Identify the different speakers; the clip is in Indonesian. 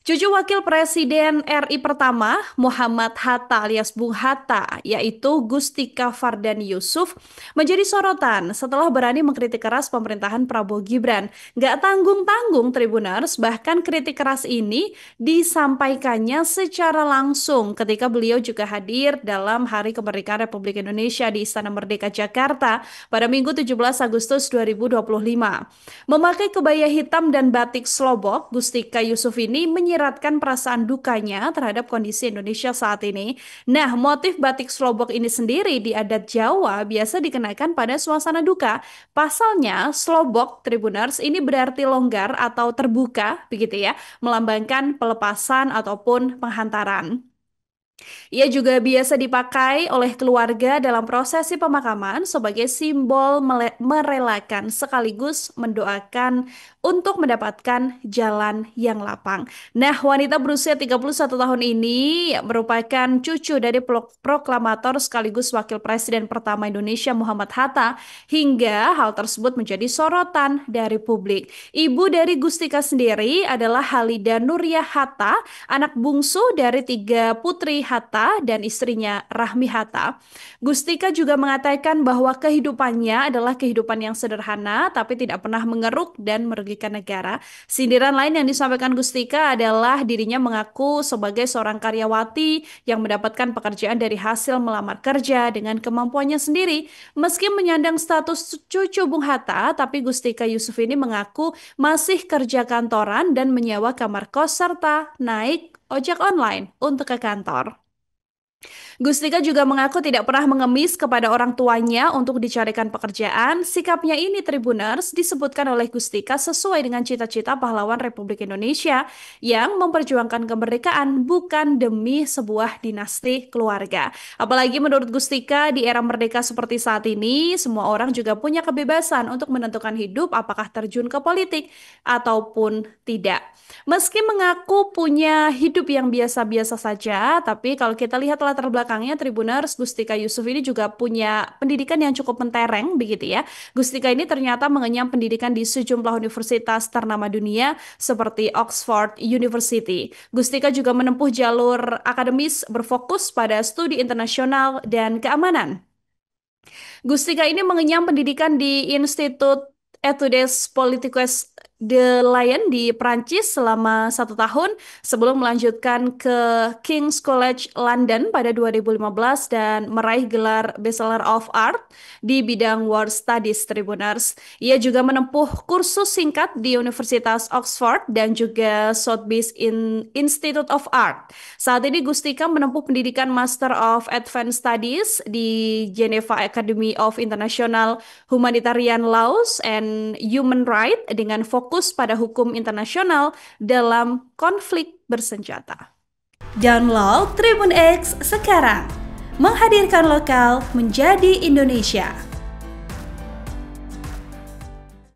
Speaker 1: Cucu Wakil Presiden RI pertama, Muhammad Hatta alias Bung Hatta, yaitu Gustika Fardani Yusuf, menjadi sorotan setelah berani mengkritik keras pemerintahan Prabowo Gibran. Gak tanggung-tanggung Tribuners, bahkan kritik keras ini disampaikannya secara langsung ketika beliau juga hadir dalam Hari Kemerdekaan Republik Indonesia di Istana Merdeka Jakarta pada Minggu 17 Agustus 2025. Memakai kebaya hitam dan batik slobok, Gustika Yusuf ini menyiratkan perasaan dukanya terhadap kondisi Indonesia saat ini. Nah, motif batik slobok ini sendiri di adat Jawa biasa dikenakan pada suasana duka. Pasalnya, slobok Tribuners ini berarti longgar atau terbuka, begitu ya, melambangkan pelepasan ataupun penghantaran. Ia juga biasa dipakai oleh keluarga dalam prosesi pemakaman sebagai simbol merelakan sekaligus mendoakan untuk mendapatkan jalan yang lapang. Nah, wanita berusia 31 tahun ini merupakan cucu dari proklamator sekaligus wakil presiden pertama Indonesia Muhammad Hatta hingga hal tersebut menjadi sorotan dari publik. Ibu dari Gustika sendiri adalah Halida Nuria Hatta, anak bungsu dari tiga putri Hatta dan istrinya Rahmi Hatta. Gustika juga mengatakan bahwa kehidupannya adalah kehidupan yang sederhana tapi tidak pernah mengeruk dan merugikan negara. Sindiran lain yang disampaikan Gustika adalah dirinya mengaku sebagai seorang karyawati yang mendapatkan pekerjaan dari hasil melamar kerja dengan kemampuannya sendiri. Meski menyandang status cucu Bung Hatta, tapi Gustika Yusuf ini mengaku masih kerja kantoran dan menyewa kamar kos serta naik ojek online untuk ke kantor. Gustika juga mengaku tidak pernah mengemis kepada orang tuanya untuk dicarikan pekerjaan. Sikapnya ini Tribuners disebutkan oleh Gustika sesuai dengan cita-cita pahlawan Republik Indonesia yang memperjuangkan kemerdekaan bukan demi sebuah dinasti keluarga. Apalagi menurut Gustika di era merdeka seperti saat ini, semua orang juga punya kebebasan untuk menentukan hidup apakah terjun ke politik ataupun tidak. Meski mengaku punya hidup yang biasa-biasa saja, tapi kalau kita lihat latar belakangnya Tribuners, Gustika Yusuf ini juga punya pendidikan yang cukup mentereng begitu ya. Gustika ini ternyata mengenyam pendidikan di sejumlah universitas ternama dunia seperti Oxford University. Gustika juga menempuh jalur akademis berfokus pada studi internasional dan keamanan. Gustika ini mengenyam pendidikan di Institut Etudes Politiques de Lyon di Prancis selama 1 tahun sebelum melanjutkan ke King's College London pada 2015 dan meraih gelar Bachelor of Art di bidang World Studies Tribuners. Ia juga menempuh kursus singkat di Universitas Oxford dan juga Sotheby's Institute of Art. Saat ini Gustika menempuh pendidikan Master of Advanced Studies di Geneva Academy of International Humanitarian Laws and Human Rights dengan fokus pada hukum internasional dalam konflik bersenjata. Download Tribun X sekarang, menghadirkan lokal menjadi Indonesia.